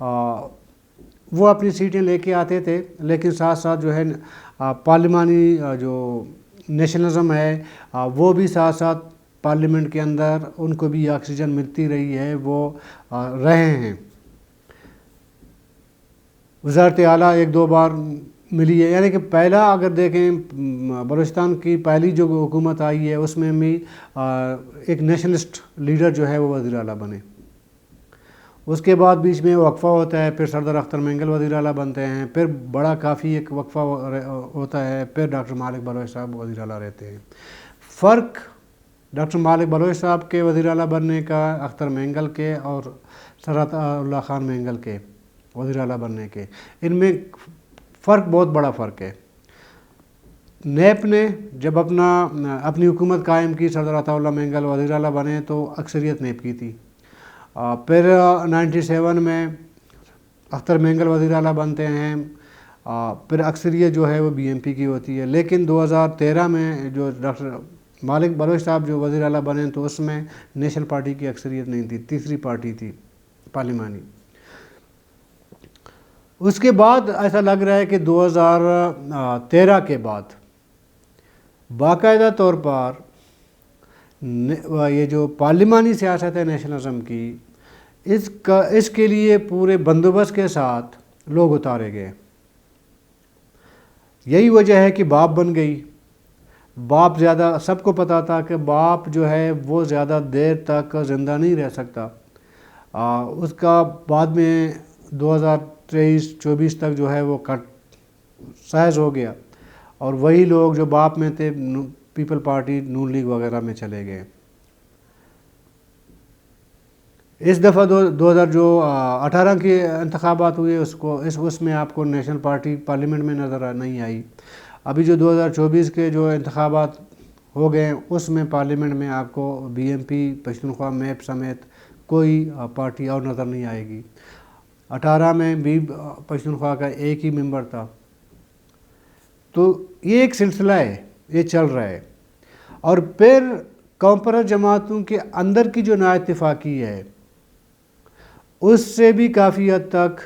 وہ اپنی سیٹیں لے کے آتے تھے، لیکن ساتھ ساتھ جو ہے پارلیمانی جو نیشنلزم ہے وہ بھی ساتھ ساتھ پارلیمنٹ کے اندر ان کو بھی آکسیجن ملتی رہی ہے، وہ رہے ہیں۔ وزارت اعلیٰ ایک دو بار ملی ہے، یعنی کہ پہلا اگر دیکھیں بلوچستان کی پہلی جو حکومت آئی ہے اس میں بھی ایک نیشنلسٹ لیڈر جو ہے وہ وزیر اعلیٰ بنے۔ اس کے بعد بیچ میں وقفہ ہوتا ہے، پھر سردار اختر مینگل وزیر اعلیٰ بنتے ہیں، پھر بڑا کافی ایک وقفہ ہوتا ہے، پھر ڈاکٹر مالک بلوچ صاحب وزیر اعلیٰ رہتے ہیں۔ فرق ڈاکٹر مالک بلوچ صاحب کے وزیر اعلیٰ بننے کا، اختر مینگل کے اور سرحد اللہ خان مینگل کے وزیر اعلیٰ بننے کے، ان میں فرق بہت بڑا فرق ہے۔ نیب نے جب اپنی حکومت قائم کی، سردار عطا اللہ مینگل وزیر اعلیٰ بنے تو اکثریت نیب کی تھی۔ پھر 97 میں اختر مینگل وزیر اعلیٰ بنتے ہیں، پھر اکثریت جو ہے وہ بی ایم پی کی ہوتی ہے۔ لیکن 2013 میں جو ڈاکٹر مالک بلوچ صاحب جو وزیر اعلیٰ بنے تو اس میں نیشنل پارٹی کی اکثریت نہیں تھی، تیسری پارٹی تھی پارلیمانی۔ اس کے بعد ایسا لگ رہا ہے کہ 2013 کے بعد باقاعدہ طور پر یہ جو پارلیمانی سیاست ہے نیشنلزم کی، اس کے لیے پورے بندوبست کے ساتھ لوگ اتارے گئے۔ یہی وجہ ہے کہ باپ بن گئی۔ باپ زیادہ، سب کو پتا تھا کہ باپ جو ہے وہ زیادہ دیر تک زندہ نہیں رہ سکتا۔ اس کا بعد میں 2023-24 تک جو ہے وہ کٹ سائز ہو گیا، اور وہی لوگ جو باپ میں تھے پیپل پارٹی، نون لیگ وغیرہ میں چلے گئے۔ اس دفعہ 2018 کے انتخابات ہوئے، اس میں آپ کو نیشنل پارٹی پارلیمنٹ میں نظر نہیں آئی۔ ابھی جو 2024 کے جو انتخابات ہو گئے اس میں پارلیمنٹ میں آپ کو B M P, Pashtunkhwa, MAP سمیت کوئی پارٹی اور نظر نہیں آئے گی۔ 18 میں بھی پشتونخوا کا ایک ہی ممبر تھا۔ تو یہ ایک سلسلہ ہے، یہ چل رہا ہے۔ اور پھر قوم پرست جماعتوں کے اندر کی جو نااتفاقی ہے اس سے بھی کافی حد تک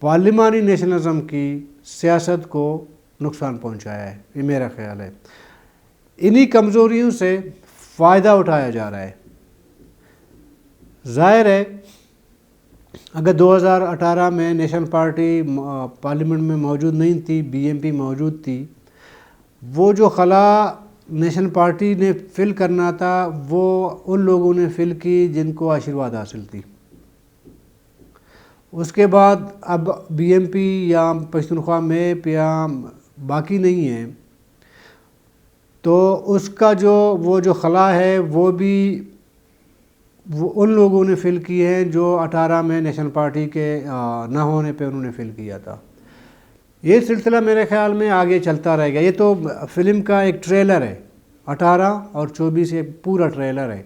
پارلیمانی نیشنلزم کی سیاست کو نقصان پہنچایا ہے، یہ میرا خیال ہے۔ انہی کمزوریوں سے فائدہ اٹھایا جا رہا ہے۔ ظاہر ہے اگر 2018 میں نیشنل پارٹی پارلیمنٹ میں موجود نہیں تھی، بی ایم پی موجود تھی، وہ جو خلا نیشنل پارٹی نے فل کرنا تھا وہ ان لوگوں نے فل کی جن کو آشیرواد حاصل تھی۔ اس کے بعد اب بی ایم پی یا پشتونخوا میپ یا باقی نہیں ہے، تو اس کا وہ جو خلا ہے وہ بھی ان لوگوں نے فل کی ہے جو 18 میں نیشنل پارٹی کے نہ ہونے پہ انہوں نے فل کیا تھا۔ یہ سلسلہ میرے خیال میں آگے چلتا رہے گا۔ یہ تو فلم کا ایک ٹریلر ہے، 18 اور 24 ایک پورا ٹریلر ہے۔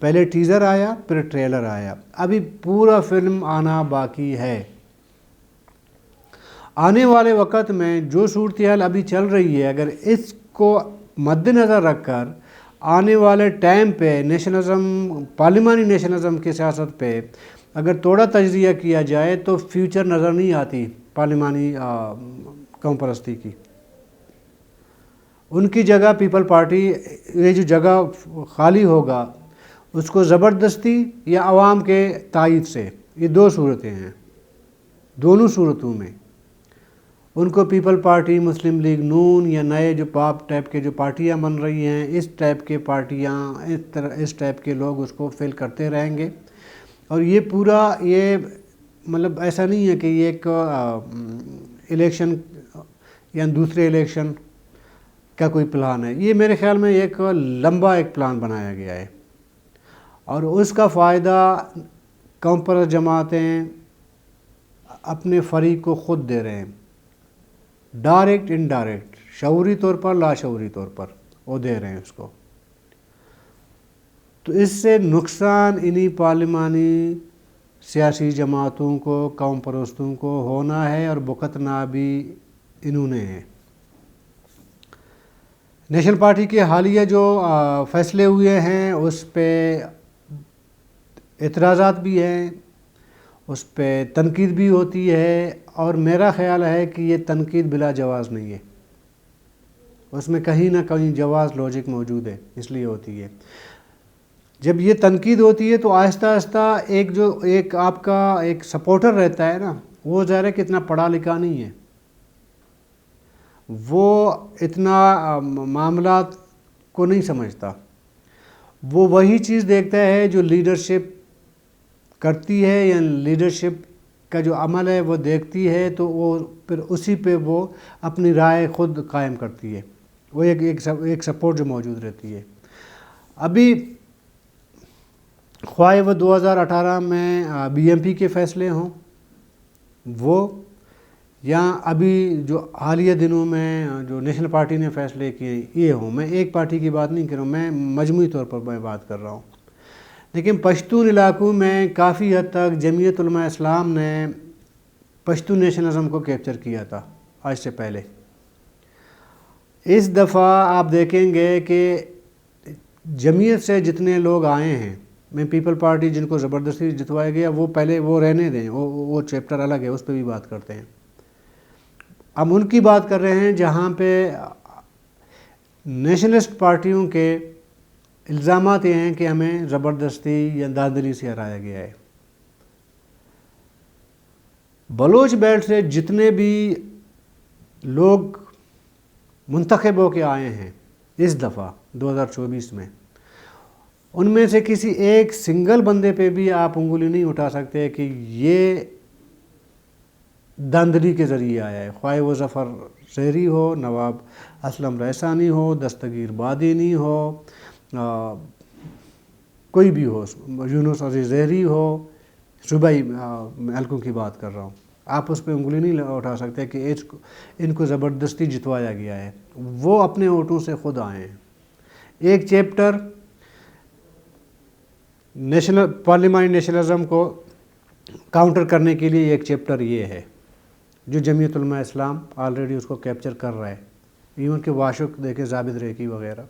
پہلے ٹیزر آیا، پھر ٹریلر آیا، ابھی پورا فلم آنا باقی ہے۔ آنے والے وقت میں جو صورتحال ابھی چل رہی ہے، اگر اس کو مد نظر رکھ کر آنے والے ٹائم پہ نیشنلزم، پارلیمانی نیشنلزم کی سیاست پہ اگر تھوڑا تجزیہ کیا جائے تو فیوچر نظر نہیں آتی پارلیمانی قوم پرستی کی۔ ان کی جگہ پیپل پارٹی، یہ جو جگہ خالی ہوگا اس کو زبردستی یا عوام کے تائید سے، یہ دو صورتیں ہیں۔ دونوں صورتوں میں ان کو پیپل پارٹی، مسلم لیگ نون یا نئے جو پاپ ٹائپ کے جو پارٹیاں بن رہی ہیں، اس ٹائپ کے پارٹیاں، اس ٹائپ کے لوگ اس کو فل کرتے رہیں گے۔ اور یہ پورا، یہ مطلب ایسا نہیں ہے کہ یہ ایک الیکشن یا دوسرے الیکشن کا کوئی پلان ہے، یہ میرے خیال میں ایک لمبا ایک پلان بنایا گیا ہے، اور اس کا فائدہ قوم پرست جماعتیں اپنے فریق کو خود دے رہے ہیں، ڈائریکٹ انڈائریکٹ، شعوری طور پر، لاشعوری طور پر وہ دے رہے ہیں اس کو۔ تو اس سے نقصان انہی پارلیمانی سیاسی جماعتوں کو، قوم پرستوں کو ہونا ہے، اور بھگتنا بھی انہوں نے ہے۔ نیشنل پارٹی کے حالیہ جو فیصلے ہوئے ہیں اس پہ اعتراضات بھی ہیں، اس پہ تنقید بھی ہوتی ہے، اور میرا خیال ہے کہ یہ تنقید بلا جواز نہیں ہے، اس میں کہیں نہ کہیں جواز لاجک موجود ہے، اس لیے ہوتی ہے۔ جب یہ تنقید ہوتی ہے تو آہستہ آہستہ ایک آپ کا ایک سپورٹر رہتا ہے نا، وہ ظاہر ہے کہ اتنا پڑھا لکھا نہیں ہے، وہ اتنا معاملات کو نہیں سمجھتا، وہ وہی چیز دیکھتا ہے جو لیڈرشپ کرتی ہے یا لیڈرشپ کا جو عمل ہے وہ دیکھتی ہے، تو وہ پھر اسی پہ وہ اپنی رائے خود قائم کرتی ہے، وہ ایک سپورٹ جو موجود رہتی ہے۔ ابھی خواہ وہ 2018 میں بی ایم پی کے فیصلے ہوں وہ، یا ابھی جو حالیہ دنوں میں جو نیشنل پارٹی نے فیصلے کیے یہ ہوں، میں ایک پارٹی کی بات نہیں کر رہا ہوں، میں مجموعی طور پر میں بات کر رہا ہوں۔ لیکن پشتون علاقوں میں کافی حد تک جمعیت علماء اسلام نے پشتون نیشنلزم کو کیپچر کیا تھا آج سے پہلے۔ اس دفعہ آپ دیکھیں گے کہ جمعیت سے جتنے لوگ آئے ہیں، میں پیپل پارٹی جن کو زبردستی جتوایا گیا وہ پہلے وہ رہنے دیں، وہ چیپٹر الگ ہے، اس پہ بھی بات کرتے ہیں۔ ہم ان کی بات کر رہے ہیں جہاں پہ نیشنلسٹ پارٹیوں کے الزامات یہ ہیں کہ ہمیں زبردستی یا داندلی سے ہرایا گیا ہے۔ بلوچ بیلٹ سے جتنے بھی لوگ منتخب ہو کے آئے ہیں اس دفعہ 2024 میں، ان میں سے کسی ایک سنگل بندے پہ بھی آپ انگلی نہیں اٹھا سکتے کہ یہ داندلی کے ذریعے آیا ہے، خواہ وہ ظفر زہری ہو، نواب اسلم رحسانی ہو، دستگیر بادینی ہو، کوئی بھی ہو، یونس عزیز زہری ہو، صوبائی حلقوں کی بات کر رہا ہوں، آپ اس پہ انگلی نہیں اٹھا سکتے کہ ان کو زبردستی جتوایا گیا ہے، وہ اپنے ووٹوں سے خود آئے ہیں۔ ایک چیپٹر پارلیمانی نیشنلزم کو کاؤنٹر کرنے کے لیے ایک چیپٹر یہ ہے جو جمعیت علماء اسلام آلریڈی اس کو کیپچر کر رہا ہے، ایون کہ واشق دیکھیں زابد ریکی وغیرہ۔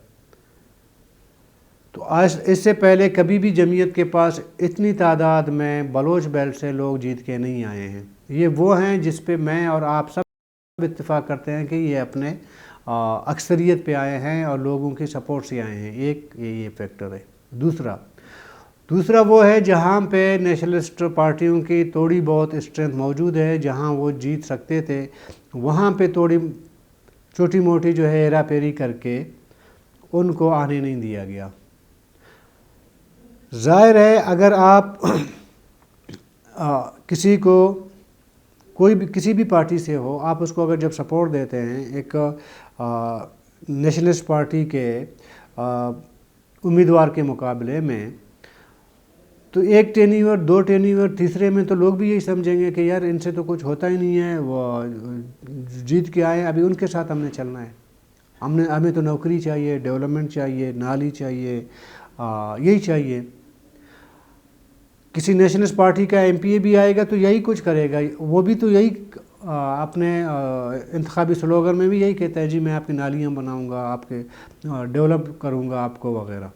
تو اس سے پہلے کبھی بھی جمعیت کے پاس اتنی تعداد میں بلوچ بیلٹ سے لوگ جیت کے نہیں آئے ہیں۔ یہ وہ ہیں جس پہ میں اور آپ سب اتفاق کرتے ہیں کہ یہ اپنے اکثریت پہ آئے ہیں اور لوگوں کی سپورٹ سے آئے ہیں، ایک یہ فیکٹر ہے۔ دوسرا وہ ہے جہاں پہ نیشنلسٹ پارٹیوں کی تھوڑی بہت اسٹرینتھ موجود ہے، جہاں وہ جیت سکتے تھے، وہاں پہ تھوڑی چھوٹی موٹی جو ہے ہیرا پھیری کر کے ان کو آنے نہیں دیا گیا۔ ظاہر ہے اگر آپ کسی کو کسی بھی پارٹی سے ہو، آپ اس کو اگر جب سپورٹ دیتے ہیں ایک نیشنلسٹ پارٹی کے امیدوار کے مقابلے میں، تو ایک ٹینیور، دو ٹینیور، تیسرے میں تو لوگ بھی یہی سمجھیں گے کہ یار ان سے تو کچھ ہوتا ہی نہیں ہے، وہ جیت کے آئے، ابھی ان کے ساتھ ہم نے چلنا ہے، ہمیں تو نوکری چاہیے، ڈیولپمنٹ چاہیے، نالی چاہیے، یہی چاہیے۔ کسی نیشنلسٹ پارٹی کا ایم پی اے بھی آئے گا تو یہی کچھ کرے گا، وہ بھی تو یہی اپنے انتخابی سلوگن میں بھی یہی کہتا ہے، جی میں آپ کی نالیاں بناؤں گا، آپ کے ڈیولپ کروں گا آپ کو وغیرہ۔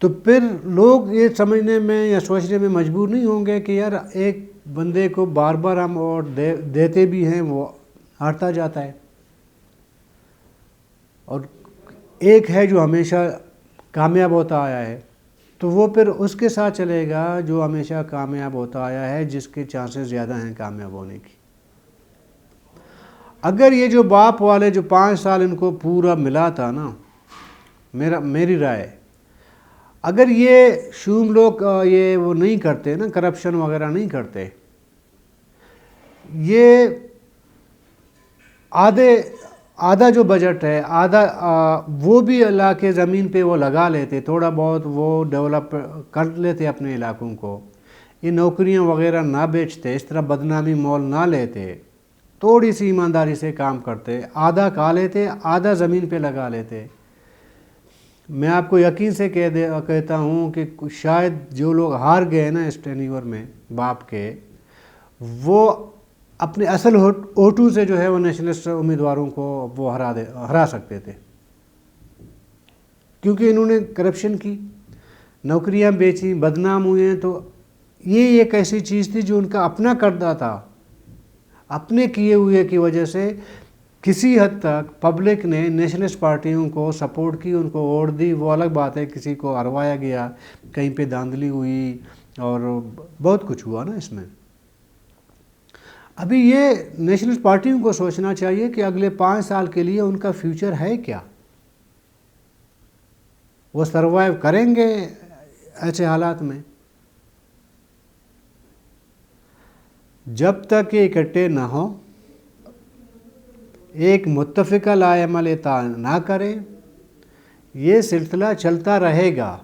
تو پھر لوگ یہ سمجھنے میں یا سوچنے میں مجبور نہیں ہوں گے کہ یار ایک بندے کو بار بار ہم ووٹ دیتے بھی ہیں، وہ ہارتا جاتا ہے، اور ایک ہے جو ہمیشہ کامیاب ہوتا آیا ہے، تو وہ پھر اس کے ساتھ چلے گا جو ہمیشہ کامیاب ہوتا آیا ہے، جس کے چانسز زیادہ ہیں کامیاب ہونے کی۔ اگر یہ جو باپ والے جو 5 سال ان کو پورا ملا تھا نا، میری رائے، اگر یہ شوم لوگ یہ وہ نہیں کرتے نا، کرپشن وغیرہ نہیں کرتے، یہ آدھا جو بجٹ ہے، آدھا وہ بھی علاقے زمین پہ وہ لگا لیتے، تھوڑا بہت وہ ڈیولپ کر لیتے اپنے علاقوں کو، یہ نوکریاں وغیرہ نہ بیچتے، اس طرح بدنامی مول نہ لیتے، تھوڑی سی ایمانداری سے کام کرتے، آدھا کھا لیتے، آدھا زمین پہ لگا لیتے، میں آپ کو یقین سے کہتا ہوں کہ شاید جو لوگ ہار گئے نا اس ٹینیور میں باپ کے، وہ اپنے اصل ووٹوں سے جو ہے وہ نیشنلسٹ امیدواروں کو وہ ہرا سکتے تھے، کیونکہ انہوں نے کرپشن کی، نوکریاں بیچیں، بدنام ہوئے ہیں، تو یہ ایک ایسی چیز تھی جو ان کا اپنا کردہ تھا، اپنے کیے ہوئے کی وجہ سے کسی حد تک پبلک نے نیشنلسٹ پارٹیوں کو سپورٹ کی، ان کو ووٹ دی. وہ الگ بات ہے کسی کو ہروایا گیا، کہیں پہ دھاندلی ہوئی اور بہت کچھ ہوا نا اس میں. ابھی یہ نیشنلسٹ پارٹیوں کو سوچنا چاہیے کہ اگلے 5 سال کے لیے ان کا فیوچر ہے کیا. وہ سروائیو کریں گے ایسے حالات میں؟ جب تک یہ اکٹھے نہ ہوں، ایک متفقہ لائحہ عمل اطاعت نہ کریں، یہ سلسلہ چلتا رہے گا.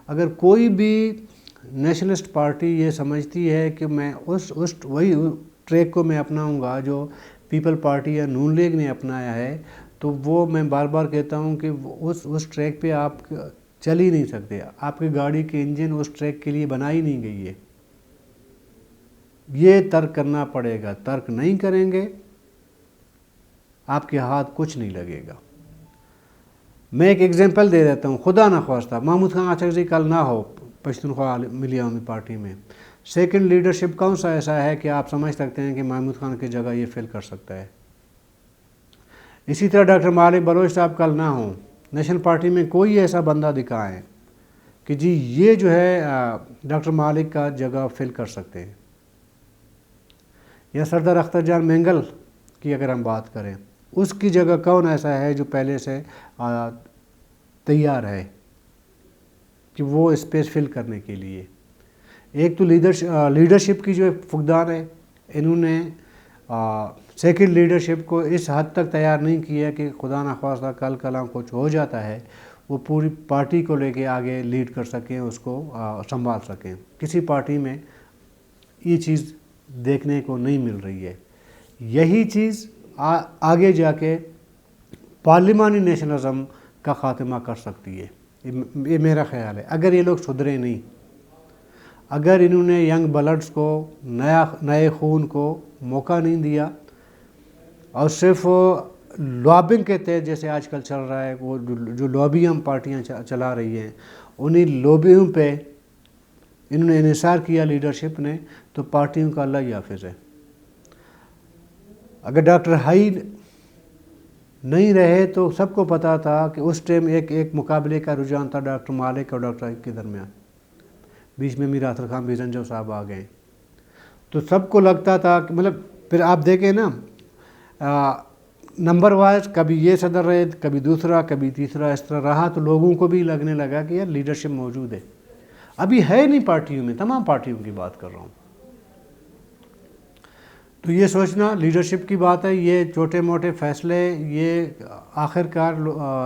اگر کوئی بھی نیشنلسٹ پارٹی یہ سمجھتی ہے کہ میں وہی ٹریک کو میں اپناؤں گا جو پیپل پارٹی یا نون لیگ نے اپنایا ہے، تو وہ میں بار بار کہتا ہوں کہ اس ٹریک پہ آپ چل ہی نہیں سکتے. آپ کی گاڑی کے انجن اس ٹریک کے لیے بنائی نہیں گئی ہے. یہ ترک کرنا پڑے گا. ترک نہیں کریں گے آپ کے ہاتھ کچھ نہیں لگے گا. میں ایک ایگزامپل دے دیتا ہوں. خدا نخواستہ محمود خان اچکزئی کل نہ ہو پشتونخوا ملی عوامی پارٹی میں، سیکنڈ لیڈرشپ کون سا ایسا ہے کہ آپ سمجھ سکتے ہیں کہ محمود خان کی جگہ یہ فل کر سکتا ہے؟ اسی طرح ڈاکٹر مالک بلوچ صاحب کل نہ ہوں، نیشنل پارٹی میں کوئی ایسا بندہ دکھائیں کہ جی یہ جو ہے ڈاکٹر مالک کا جگہ فل کر سکتے ہیں. یا سردار اختر جان مینگل کی اگر ہم بات کریں، اس کی جگہ کون ایسا ہے جو پہلے سے تیار ہے کہ وہ اسپیس فل کرنے کے لیے؟ ایک تو لیڈرشپ کی جو فقدان ہے، انہوں نے سیکنڈ لیڈرشپ کو اس حد تک تیار نہیں کیا کہ خدا نخواستہ کل کلام کچھ ہو جاتا ہے وہ پوری پارٹی کو لے کے آگے لیڈ کر سکیں، اس کو سنبھال سکیں. کسی پارٹی میں یہ چیز دیکھنے کو نہیں مل رہی ہے. یہی چیز آگے جا کے پارلیمانی نیشنلزم کا خاتمہ کر سکتی ہے. یہ میرا خیال ہے. اگر یہ لوگ سدھرے نہیں، اگر انہوں نے ینگ بلڈز کو، نئے خون کو موقع نہیں دیا اور صرف لابنگ کے تحت جیسے آج کل چل رہا ہے، وہ جو لابیاں پارٹیاں چلا رہی ہیں، انہی لابیوں پہ انہوں نے انحصار کیا لیڈرشپ نے، تو پارٹیوں کا اللہ ہی حافظ ہے. اگر ڈاکٹر ہائی نہیں رہے تو سب کو پتا تھا کہ اس ٹائم ایک مقابلے کا رجحان تھا ڈاکٹر مالک اور ڈاکٹر ہائی کے درمیان. بیچ میں میر اختر خان بیزنجو صاحب آ گئے تو سب کو لگتا تھا کہ مطلب پھر آپ دیکھیں نا نمبر وائز کبھی یہ صدر رہے، کبھی دوسرا، کبھی تیسرا، اس طرح رہا، تو لوگوں کو بھی لگنے لگا کہ یار لیڈرشپ موجود ہے. ابھی ہے نہیں پارٹیوں میں، تمام پارٹیوں کی بات کر رہا ہوں. تو یہ سوچنا لیڈرشپ کی بات ہے. یہ چھوٹے موٹے فیصلے یہ آخر کار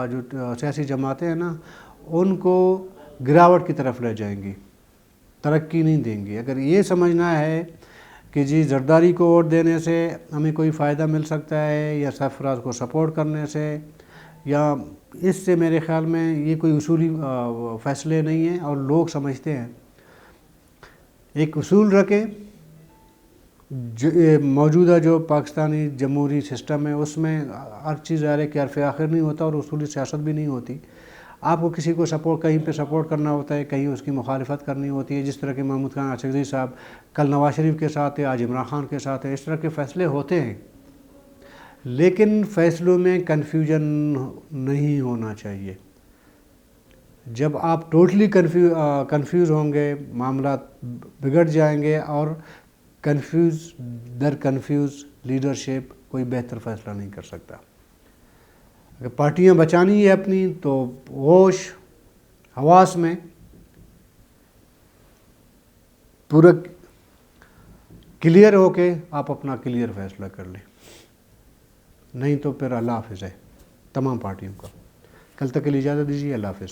جو سیاسی جماعتیں ہیں نا، ان کو گراوٹ کی طرف لے جائیں گی، ترقی نہیں دیں گی. اگر یہ سمجھنا ہے کہ جی زرداری کو ووٹ دینے سے ہمیں کوئی فائدہ مل سکتا ہے، یا سرفراز کو سپورٹ کرنے سے، یا اس سے، میرے خیال میں یہ کوئی اصولی فیصلے نہیں ہیں. اور لوگ سمجھتے ہیں ایک اصول رکھیں. موجودہ جو پاکستانی جمہوری سسٹم ہے، اس میں ہر چیز ظاہر ہے کہ حرف آخر نہیں ہوتا اور اصولی سیاست بھی نہیں ہوتی. آپ کو کسی کو سپورٹ کہیں پہ سپورٹ کرنا ہوتا ہے، کہیں اس کی مخالفت کرنی ہوتی ہے. جس طرح کہ محمود خان اچکزئی صاحب کل نواز شریف کے ساتھ ہے، آج عمران خان کے ساتھ ہے. اس طرح کے فیصلے ہوتے ہیں، لیکن فیصلوں میں کنفیوژن نہیں ہونا چاہیے. جب آپ ٹوٹلی کنفیوز ہوں گے، معاملات بگڑ جائیں گے، اور کنفیوز لیڈرشپ کوئی بہتر فیصلہ نہیں کر سکتا. اگر پارٹیاں بچانی ہے اپنی، تو ہوش حواس میں پورا کلیئر ہو کے آپ اپنا کلیئر فیصلہ کر لیں. نہیں تو پھر اللہ حافظ ہے تمام پارٹیوں کا. کل تک کے لیے اجازت دیجیے. اللہ حافظ.